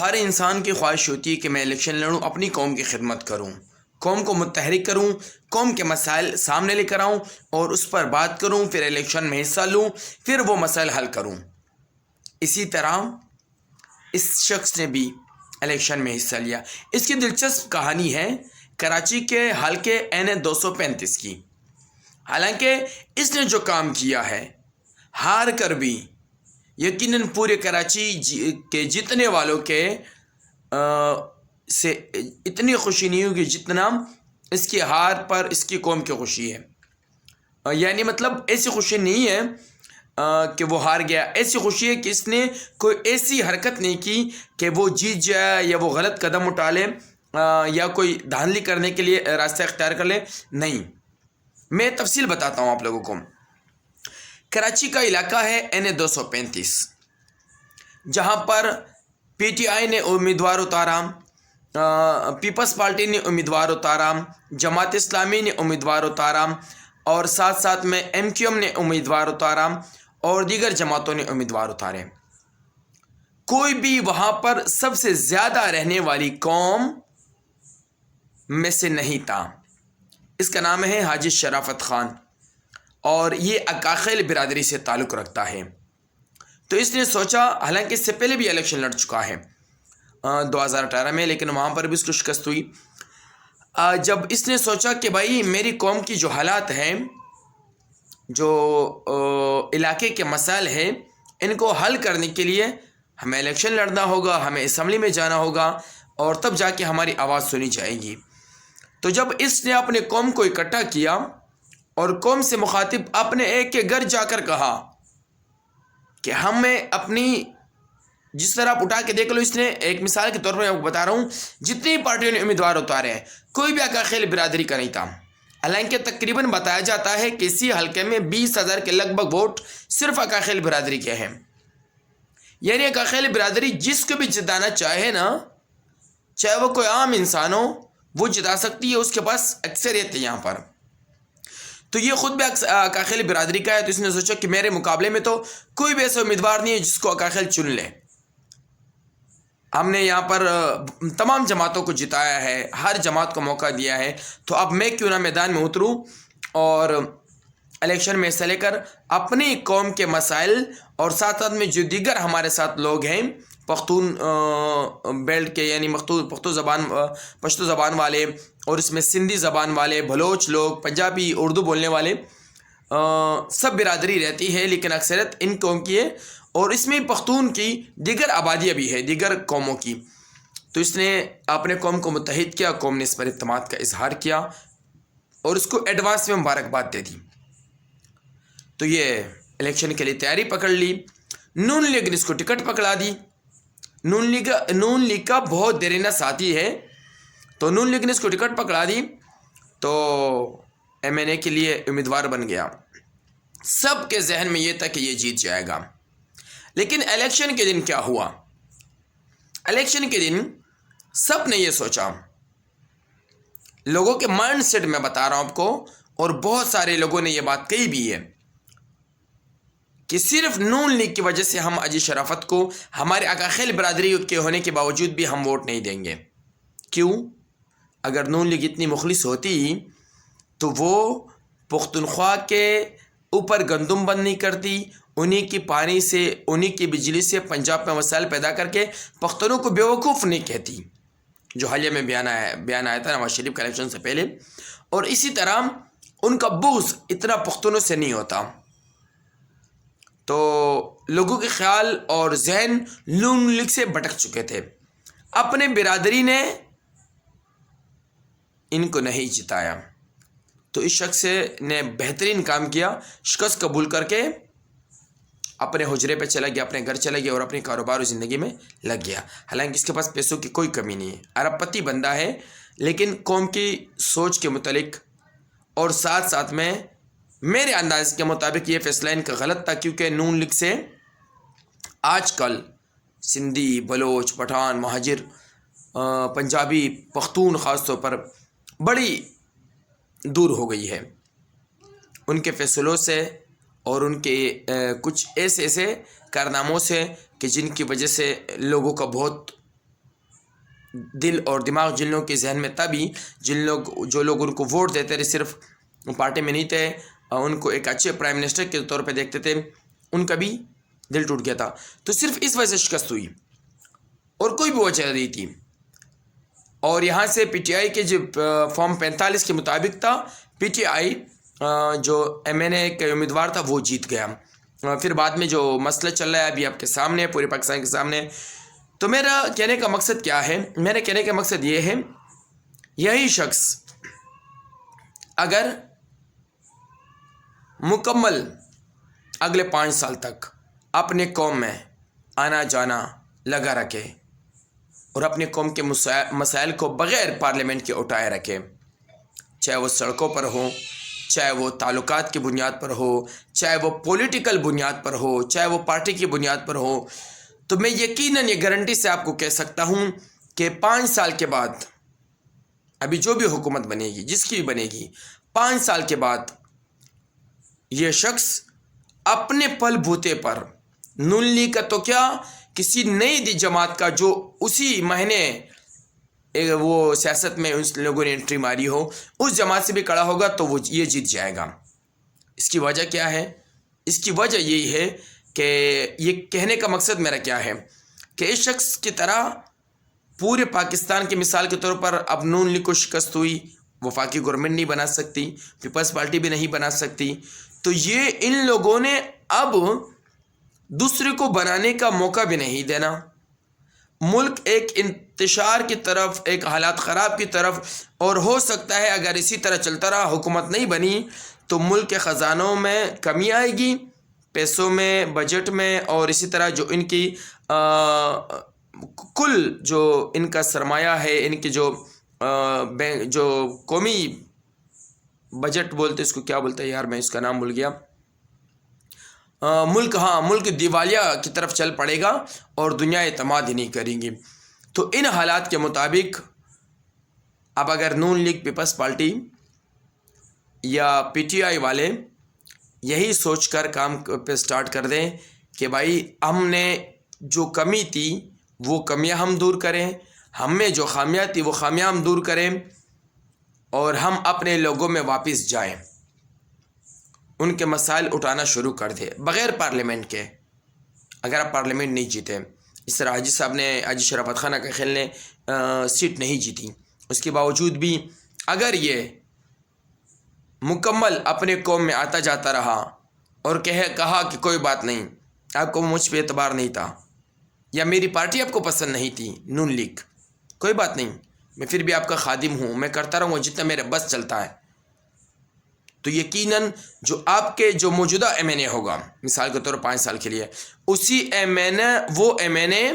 ہر انسان کی خواہش ہوتی ہے کہ میں الیکشن لڑوں، اپنی قوم کی خدمت کروں، قوم کو متحرک کروں، قوم کے مسائل سامنے لے کر آؤں اور اس پر بات کروں، پھر الیکشن میں حصہ لوں، پھر وہ مسائل حل کروں۔ اسی طرح اس شخص نے بھی الیکشن میں حصہ لیا۔ اس کی دلچسپ کہانی ہے کراچی کے حلقے N235 کی۔ حالانکہ اس نے جو کام کیا ہے، ہار کر بھی یقیناً پورے کراچی کے جتنے والوں کے سے اتنی خوشی نہیں ہوگی جتنا اس کی ہار پر اس کی قوم کی خوشی ہے۔ یعنی مطلب ایسی خوشی نہیں ہے کہ وہ ہار گیا، ایسی خوشی ہے کہ اس نے کوئی ایسی حرکت نہیں کی کہ وہ جیت جائے یا وہ غلط قدم اٹھا لے یا کوئی دھاندلی کرنے کے لیے راستہ اختیار کر لے۔ نہیں، میں تفصیل بتاتا ہوں آپ لوگوں کو۔ کراچی کا علاقہ ہے N235، جہاں پر PTI نے امیدوار اتارا، پیپلز پارٹی نے امیدوار اتارا، جماعت اسلامی نے امیدوار اتارا اور ساتھ ساتھ میں MQM نے امیدوار اتارا اور دیگر جماعتوں نے امیدوار اتارے۔ کوئی بھی وہاں پر سب سے زیادہ رہنے والی قوم میں سے نہیں تھا۔ اس کا نام ہے حاجی شرافت خان اور یہ اکاخیل برادری سے تعلق رکھتا ہے۔ تو اس نے سوچا، حالانکہ اس سے پہلے بھی الیکشن لڑ چکا ہے 2018 میں، لیکن وہاں پر بھی اس کو شکست ہوئی۔ جب اس نے سوچا کہ بھائی میری قوم کی جو حالات ہیں، جو علاقے کے مسائل ہیں، ان کو حل کرنے کے لیے ہمیں الیکشن لڑنا ہوگا، ہمیں اسمبلی میں جانا ہوگا اور تب جا کے ہماری آواز سنی جائے گی۔ تو جب اس نے اپنے قوم کو اکٹھا کیا اور قوم سے مخاطب اپنے ایک کے گھر جا کر کہا کہ ہمیں اپنی، جس طرح آپ اٹھا کے دیکھ لو، اس نے ایک مثال کے طور پر میں بتا رہا ہوں، جتنی پارٹیوں نے امیدوار اتارے ہیں کوئی بھی اکاخیل برادری کا نہیں تھا۔ حالانکہ تقریباً بتایا جاتا ہے کہ اسی حلقے میں 20,000 کے لگ بھگ ووٹ صرف اکاخیل برادری کے ہیں۔ یعنی اکاخیل برادری جس کو بھی جتانا چاہے نا، چاہے وہ کوئی عام انسان ہو، وہ جتا سکتی ہے، اس کے پاس اکثریت ہے یہاں پر۔ تو یہ خود بھی اکاخیل برادری کا ہے، تو اس نے سوچا کہ میرے مقابلے میں تو کوئی بھی ایسا امیدوار نہیں ہے جس کو اکاخیل چن لے۔ ہم نے یہاں پر تمام جماعتوں کو جتایا ہے، ہر جماعت کو موقع دیا ہے، تو اب میں کیوں نہ میدان میں اتروں اور الیکشن میں حصہ لے کر اپنی قوم کے مسائل اور ساتھ ساتھ میں جو دیگر ہمارے ساتھ لوگ ہیں پختون بیلٹ کے، یعنی پشتو زبان والے اور اس میں سندھی زبان والے، بلوچ لوگ، پنجابی، اردو بولنے والے، سب برادری رہتی ہے لیکن اکثریت ان قوم کی ہے، اور اس میں پختون کی دیگر آبادیاں بھی ہے، دیگر قوموں کی۔ تو اس نے اپنے قوم کو متحد کیا، قوم نے اس پر اعتماد کا اظہار کیا اور اس کو ایڈوانس میں مبارکباد دے دی۔ تو یہ الیکشن کے لیے تیاری پکڑ لی۔ نون لیگ نے اس کو ٹکٹ پکڑا دی۔ نون لیگ کا بہت دیرینہ ساتھی ہے، تو نون لیگ نے اس کو ٹکٹ پکڑا دی تو MNA کے لیے امیدوار بن گیا۔ سب کے ذہن میں یہ تھا کہ یہ جیت جائے گا، لیکن الیکشن کے دن کیا ہوا؟ الیکشن کے دن سب نے یہ سوچا، لوگوں کے مائنڈ سیٹ میں بتا رہا ہوں آپ کو، اور بہت سارے لوگوں نے یہ بات کہی بھی ہے کہ صرف نون لیگ کی وجہ سے ہم حاجی شرافت کو ہمارے اکاخیل برادری کے ہونے کے باوجود بھی ہم ووٹ نہیں دیں گے۔ کیوں؟ اگر نون لیگ اتنی مخلص ہوتی تو وہ پختونخوا کے اوپر گندم بند نہیں کرتی، انہی کی پانی سے، انہی کی بجلی سے پنجاب میں مسائل پیدا کر کے پختونوں کو بیوقوف نہیں کہتی، جو حالیہ میں بیان آیا تھا نواز شریف کا الیکشن سے پہلے۔ اور اسی طرح ان کا بغض اتنا پختونوں سے نہیں ہوتا۔ تو لوگوں کے خیال اور ذہن نون لیگ سے بھٹک چکے تھے۔ اپنے برادری نے ان کو نہیں جتایا، تو اس شخص نے بہترین کام کیا، شکست قبول کر کے اپنے حجرے پہ چلا گیا، اپنے گھر چلا گیا اور اپنے کاروبار و زندگی میں لگ گیا۔ حالانکہ اس کے پاس پیسوں کی کوئی کمی نہیں ہے، ارب پتی بندہ ہے، لیکن قوم کی سوچ کے متعلق اور ساتھ ساتھ میں میرے انداز کے مطابق یہ فیصلہ ان کا غلط تھا، کیونکہ نون لیگ سے آج کل سندھی، بلوچ، پٹھان، مہاجر، پنجابی، پختون خاص طور پر بڑی دور ہو گئی ہے ان کے فیصلوں سے اور ان کے کچھ ایسے کارناموں سے کہ جن کی وجہ سے لوگوں کا بہت دل اور دماغ جن لوگوں کے ذہن میں تھا بھی، جو لوگ ان کو ووٹ دیتے رہے، صرف پارٹی میں نہیں تھے، ان کو ایک اچھے پرائم منسٹر کے طور پہ دیکھتے تھے، ان کا بھی دل ٹوٹ گیا تھا. تو صرف اس وجہ سے شکست ہوئی اور کوئی بھی وجہ نہیں تھی. اور یہاں سے پی ٹی آئی کے جو فارم 45 کے مطابق تھا، پی ٹی آئی جو ایم این اے کا امیدوار تھا وہ جیت گیا. پھر بعد میں جو مسئلہ چل رہا ہے ابھی آپ کے سامنے، پورے پاکستان کے سامنے. تو میرا کہنے کا مقصد کیا ہے؟ میرے کہنے کا مقصد یہ ہے، یہی شخص اگر مکمل اگلے 5 سال تک اپنے قوم میں آنا جانا لگا رکھے اور اپنے قوم کے مسائل کو بغیر پارلیمنٹ کے اٹھائے رکھے، چاہے وہ سڑکوں پر ہو، چاہے وہ تعلقات کی بنیاد پر ہو، چاہے وہ پولیٹیکل بنیاد پر ہو، چاہے وہ پارٹی کی بنیاد پر ہو، تو میں یقیناً یہ گارنٹی سے آپ کو کہہ سکتا ہوں کہ 5 سال کے بعد، ابھی جو بھی حکومت بنے گی، جس کی بھی بنے گی، 5 سال کے بعد یہ شخص اپنے پل بوتے پر نون لیگ کا تو کیا، کسی نئی جماعت کا جو اسی مہینے وہ سیاست میں ان لوگوں نے انٹری ماری ہو، اس جماعت سے بھی کھڑا ہوگا تو وہ یہ جیت جائے گا. اس کی وجہ کیا ہے؟ اس کی وجہ یہی ہے کہ یہ کہنے کا مقصد میرا کیا ہے کہ اس شخص کی طرح پورے پاکستان کی مثال کے طور پر اب نون لیگ کو شکست ہوئی، وفاقی گورنمنٹ نہیں بنا سکتی، پیپلز پارٹی بھی نہیں بنا سکتی. تو یہ ان لوگوں نے اب دوسرے کو بنانے کا موقع بھی نہیں دینا. ملک ایک انتشار کی طرف، ایک حالات خراب کی طرف، اور ہو سکتا ہے اگر اسی طرح چلتا رہا، حکومت نہیں بنی تو ملک کے خزانوں میں کمی آئے گی، پیسوں میں، بجٹ میں، اور اسی طرح جو ان کی کل جو ان کا سرمایہ ہے، ان کی جو قومی بجٹ بولتے، اس کو کیا بولتے ہیں یار، میں اس کا نام بھول گیا، ملک دیوالیہ کی طرف چل پڑے گا اور دنیا اعتماد ہی نہیں کریں گی. تو ان حالات کے مطابق اب اگر نون لیگ، پیپلز پارٹی یا پی ٹی آئی والے یہی سوچ کر کام پہ سٹارٹ کر دیں کہ بھائی ہم نے جو کمی تھی وہ کمیاں ہم دور کریں، ہم میں جو خامیاں تھی وہ خامیاں ہم دور کریں، اور ہم اپنے لوگوں میں واپس جائیں، ان کے مسائل اٹھانا شروع کر دے بغیر پارلیمنٹ کے. اگر آپ پارلیمنٹ نہیں جیتے، اس طرح حاجی صاحب نے، حاجی شرافت خان کا خیل نے سیٹ نہیں جیتی، اس کے باوجود بھی اگر یہ مکمل اپنے قوم میں آتا جاتا رہا اور کہا کہ کوئی بات نہیں، آپ کو مجھ پہ اعتبار نہیں تھا، یا میری پارٹی آپ کو پسند نہیں تھی، نون لیگ، کوئی بات نہیں، میں پھر بھی آپ کا خادم ہوں، میں کرتا رہوں گا جتنا میرے بس چلتا ہے، تو یقیناً جو آپ کے جو موجودہ ایم این اے ہوگا، مثال کے طور 5 سال کے لیے، اسی ایم این اے، وہ ایم این اے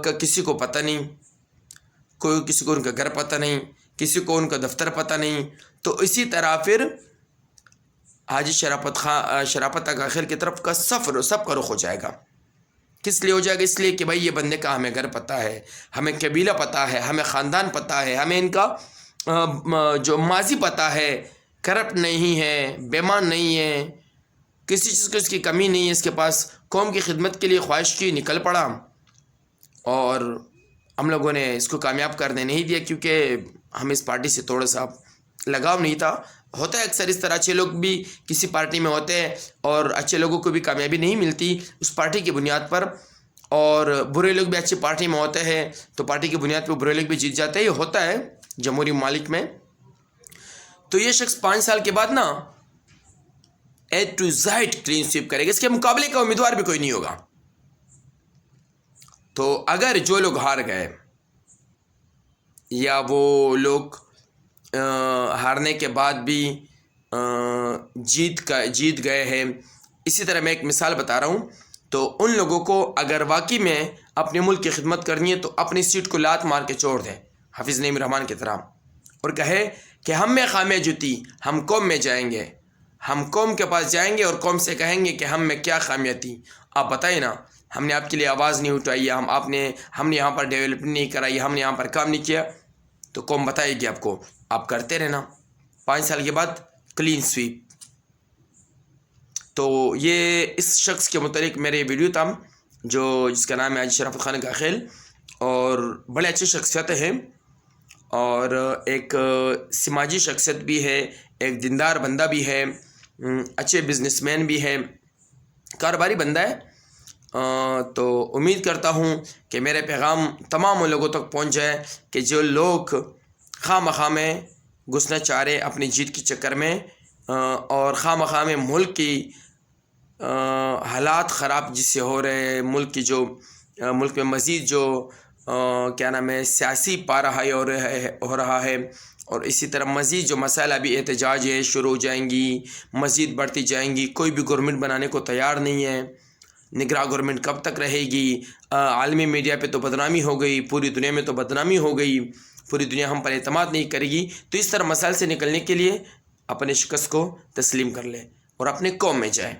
کا کسی کو پتہ نہیں، کسی کو ان کا گھر پتہ نہیں، کسی کو ان کا دفتر پتہ نہیں. تو اسی طرح پھر حاجی شرافت کا خیر کی طرف کا سب کا رخ ہو جائے گا. کس لیے ہو جائے گا؟ اس لیے کہ بھائی یہ بندے کا ہمیں گھر پتہ ہے، ہمیں قبیلہ پتہ ہے، ہمیں خاندان پتہ ہے، ہمیں ان کا جو ماضی پتہ ہے، کرپٹ نہیں ہے، بیمان نہیں ہے، کسی چیز کو اس کی کمی نہیں ہے، اس کے پاس قوم کی خدمت کے لیے خواہش کی، نکل پڑا، اور ہم لوگوں نے اس کو کامیاب کرنے نہیں دیا کیونکہ ہم اس پارٹی سے تھوڑا سا لگاؤ نہیں تھا. ہوتا ہے اکثر اس طرح، اچھے لوگ بھی کسی پارٹی میں ہوتے ہیں اور اچھے لوگوں کو بھی کامیابی نہیں ملتی اس پارٹی کی بنیاد پر، اور برے لوگ بھی اچھی پارٹی میں ہوتے ہیں تو پارٹی کی بنیاد پر برے لوگ بھی جیت جاتے ہیں. یہ ہوتا ہے جمہوری ممالک میں. تو یہ شخص 5 سال کے بعد نا A to Z clean sweep کرے گا، اس کے مقابلے کا امیدوار بھی کوئی نہیں ہوگا. تو اگر جو لوگ ہار گئے یا وہ لوگ ہارنے کے بعد بھی جیت گئے ہیں، اسی طرح میں ایک مثال بتا رہا ہوں، تو ان لوگوں کو اگر واقعی میں اپنے ملک کی خدمت کرنی ہے تو اپنی سیٹ کو لات مار کے چھوڑ دیں حافظ نعیم الرحمن کی طرح، اور کہے کہ ہم میں خامیاں جو تھی ہم قوم میں جائیں گے، ہم قوم کے پاس جائیں گے اور قوم سے کہیں گے کہ ہم میں کیا خامیاں تھی، آپ بتائیں نا، ہم نے آپ کے لیے آواز نہیں اٹھائی، ہم نے یہاں پر ڈیولپمنٹ نہیں کرائی، ہم نے یہاں پر کام نہیں کیا، تو قوم بتائے گی آپ کو، آپ کرتے رہنا. 5 سال کے بعد کلین سویپ. تو یہ اس شخص کے متعلق میرے ویڈیو تھا جس کا نام ہے حاجی شرافت خان کا خیل، اور بڑے اچھی شخصیت ہیں، اور ایک سماجی شخصیت بھی ہے، ایک دیندار بندہ بھی ہے، اچھے بزنس مین بھی ہے، کاروباری بندہ ہے۔ تو امید کرتا ہوں کہ میرے پیغام تمام ان لوگوں تک پہنچ جائے کہ جو لوگ خواہ مخواہ میں گھسنا چاہ رہے اپنی جیت کے چکر میں، اور خواہ مخواہ میں ملک کی حالات خراب جس سے ہو رہے ہیں، ملک میں مزید جو کیا نام ہے سیاسی پارہائی ہو رہا ہے، اور اسی طرح مزید جو مسائل ابھی احتجاج ہے شروع ہو جائیں گی، مزید بڑھتی جائیں گی، کوئی بھی گورنمنٹ بنانے کو تیار نہیں ہے، نگراں گورنمنٹ کب تک رہے گی، عالمی میڈیا پہ تو بدنامی ہو گئی، پوری دنیا میں تو بدنامی ہو گئی، پوری دنیا ہم پر اعتماد نہیں کرے گی۔ تو اس طرح مسائل سے نکلنے کے لیے اپنے شکست کو تسلیم کر لیں اور اپنے قوم میں جائیں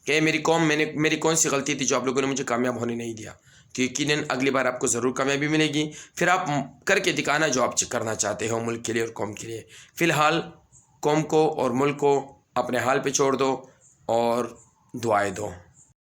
کہ میری قوم، میری کون سی غلطی تھی جو آپ لوگوں نے مجھے کامیاب ہونے نہیں دیا، تو یقیناً اگلی بار آپ کو ضرور کامیابی ملے گی، پھر آپ کر کے دکھانا جو آپ کرنا چاہتے ہو ملک کے لیے اور قوم کے لیے۔ فی الحال قوم کو اور ملک کو اپنے حال پہ چھوڑ دو اور دعائیں دو۔